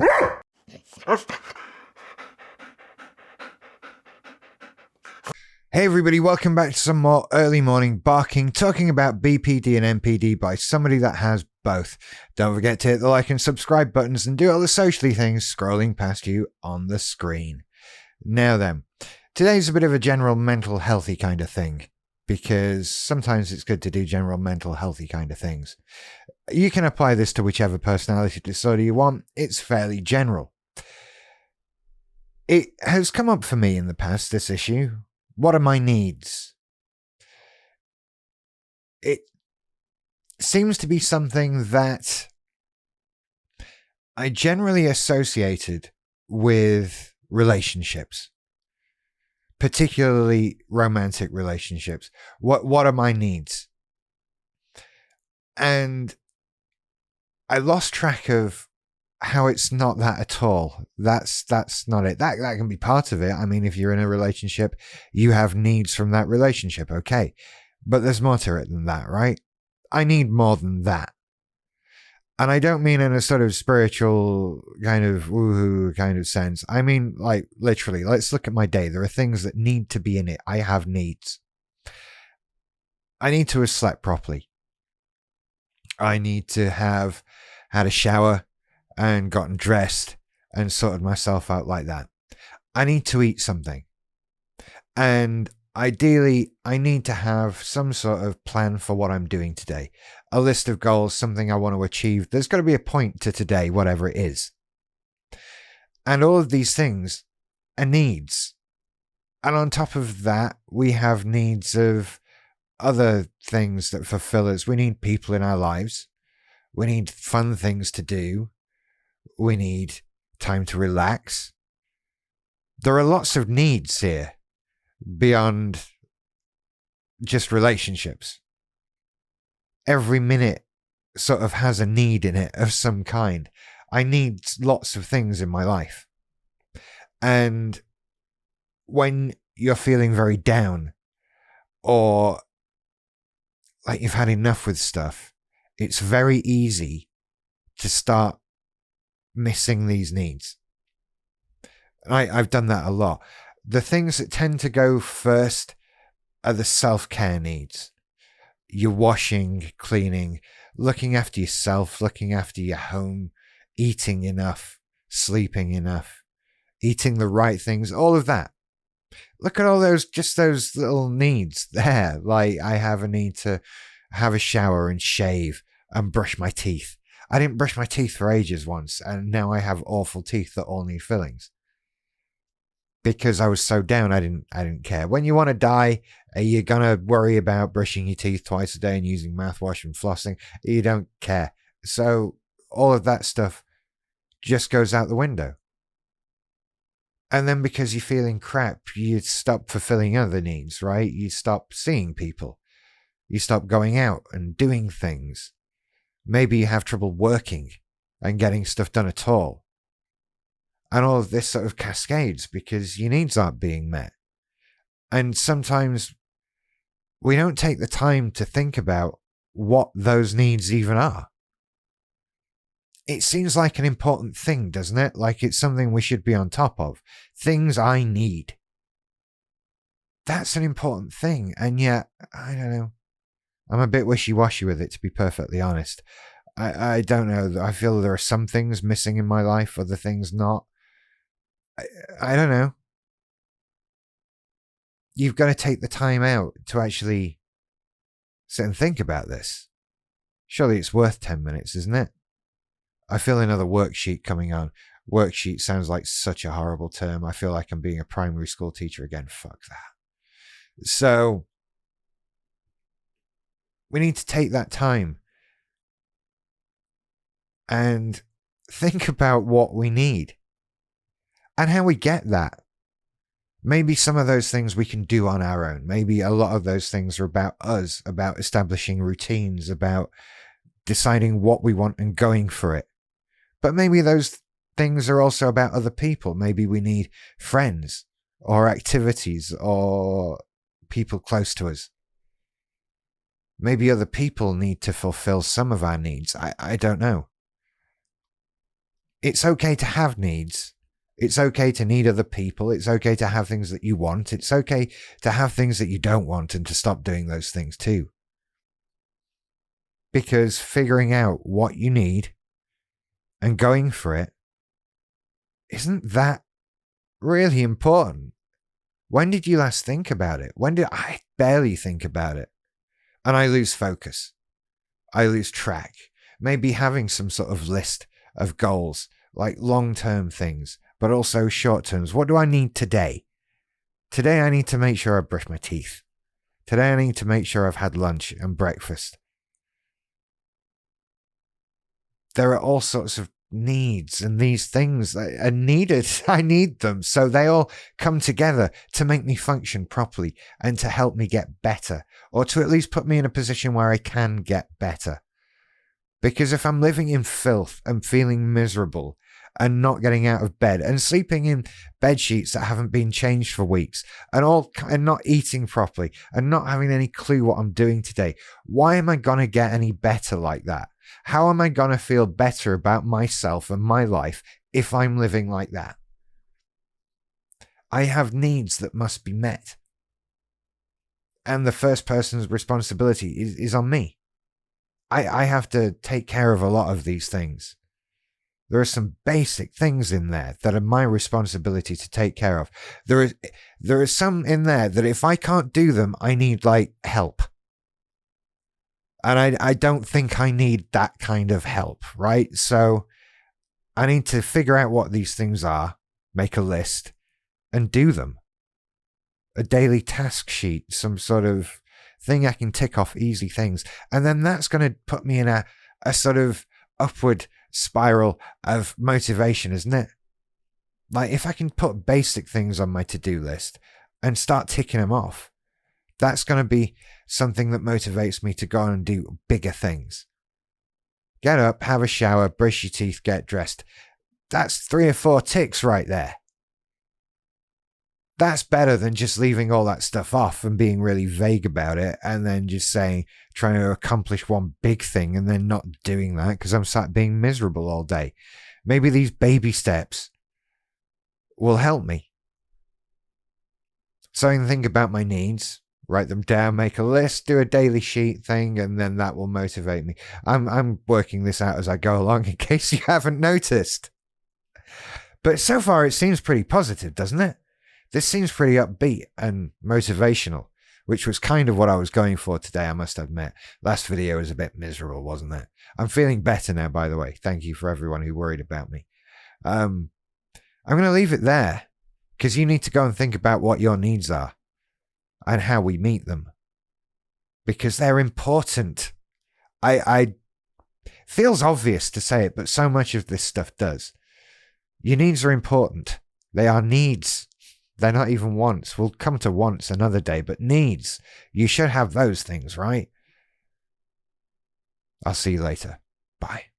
Hey everybody, welcome back to some more early morning barking, talking about BPD and NPD by somebody that has both. Don't forget to hit the like and subscribe buttons and do all the socially things scrolling past you on the screen. Now then, today's a bit of a general mental healthy kind of thing, because sometimes it's good to do general mental healthy kind of things. You can apply this to whichever personality disorder you want. It's fairly general. It has come up for me in the past, this issue. What are my needs? It seems to be something that I generally associated with relationships, particularly romantic relationships. What are my needs? And I lost track of how it's not that at all. That's not it. That can be part of it. I mean, if you're in a relationship, you have needs from that relationship, okay. But there's more to it than that, right? I need more than that. And I don't mean in a sort of spiritual kind of woohoo kind of sense. I mean, like, literally, let's look at my day. There are things that need to be in it. I have needs. I need to have slept properly. I need to have had a shower and gotten dressed and sorted myself out like that. I need to eat something. And ideally, I need to have some sort of plan for what I'm doing today. A list of goals, something I want to achieve. There's got to be a point to today, whatever it is. And all of these things are needs. And on top of that, we have needs of other things that fulfill us. We need people in our lives. We need fun things to do. We need time to relax. There are lots of needs here beyond just relationships. Every minute sort of has a need in it of some kind. I need lots of things in my life. And when you're feeling very down or like you've had enough with stuff, it's very easy to start missing these needs. I've done that a lot. The things that tend to go first are the self-care needs. Your washing, cleaning, looking after yourself, looking after your home, eating enough, sleeping enough, eating the right things, all of that. Look at all those little needs there. Like, I have a need to have a shower and shave and brush my teeth. I didn't brush my teeth for ages once, and now I have awful teeth that all need fillings. Because I was so down, I didn't care. When you want to die, are you gonna worry about brushing your teeth twice a day and using mouthwash and flossing? You don't care. So all of that stuff just goes out the window. And then because you're feeling crap, you stop fulfilling other needs, right? You stop seeing people. You stop going out and doing things. Maybe you have trouble working and getting stuff done at all. And all of this sort of cascades because your needs aren't being met. And sometimes we don't take the time to think about what those needs even are. It seems like an important thing, doesn't it? Like it's something we should be on top of. Things I need. That's an important thing. And yet, I don't know. I'm a bit wishy-washy with it, to be perfectly honest. I don't know. I feel there are some things missing in my life, other things not. I don't know. You've got to take the time out to actually sit and think about this. Surely it's worth 10 minutes, isn't it? I feel another worksheet coming on. Worksheet sounds like such a horrible term. I feel like I'm being a primary school teacher again. Fuck that. So we need to take that time and think about what we need and how we get that. Maybe some of those things we can do on our own. Maybe a lot of those things are about us, about establishing routines, about deciding what we want and going for it. But maybe those things are also about other people. Maybe we need friends or activities or people close to us. Maybe other people need to fulfill some of our needs. I don't know. It's okay to have needs. It's okay to need other people. It's okay to have things that you want. It's okay to have things that you don't want and to stop doing those things too. Because figuring out what you need and going for it isn't that really important. When did you last think about it? When did I barely think about it? And I lose focus. I lose track. Maybe having some sort of list of goals, like long-term things, but also short-terms. What do I need today? Today I need to make sure I brush my teeth. Today I need to make sure I've had lunch and breakfast. There are all sorts of needs, and these things are needed. I need them. So they all come together to make me function properly and to help me get better, or to at least put me in a position where I can get better. Because if I'm living in filth and feeling miserable and not getting out of bed and sleeping in bed sheets that haven't been changed for weeks and not eating properly and not having any clue what I'm doing today, why am I going to get any better like that? How am I going to feel better about myself and my life if I'm living like that? I have needs that must be met. And the first person's responsibility is on me. I have to take care of a lot of these things. There are some basic things in there that are my responsibility to take care of. There are some in there that if I can't do them, I need help. And I don't think I need that kind of help, right? So I need to figure out what these things are, make a list, and do them. A daily task sheet, some sort of thing I can tick off, easy things. And then that's going to put me in a sort of upward spiral of motivation, isn't it? Like if I can put basic things on my to-do list and start ticking them off, that's going to be something that motivates me to go on and do bigger things. Get up, have a shower, brush your teeth, get dressed. That's 3 or 4 ticks right there. That's better than just leaving all that stuff off and being really vague about it and then just trying to accomplish one big thing and then not doing that because I'm sat being miserable all day. Maybe these baby steps will help me. So I can think about my needs, write them down, make a list, do a daily sheet thing, and then that will motivate me. I'm working this out as I go along in case you haven't noticed. But so far it seems pretty positive, doesn't it? This seems pretty upbeat and motivational, which was kind of what I was going for today, I must admit. Last video was a bit miserable, wasn't it? I'm feeling better now, by the way. Thank you for everyone who worried about me. I'm going to leave it there because you need to go and think about what your needs are and how we meet them because they're important. I feels obvious to say it, but so much of this stuff does. Your needs are important. They are needs. They're not even wants. We'll come to wants another day, but needs. You should have those things, right? I'll see you later. Bye.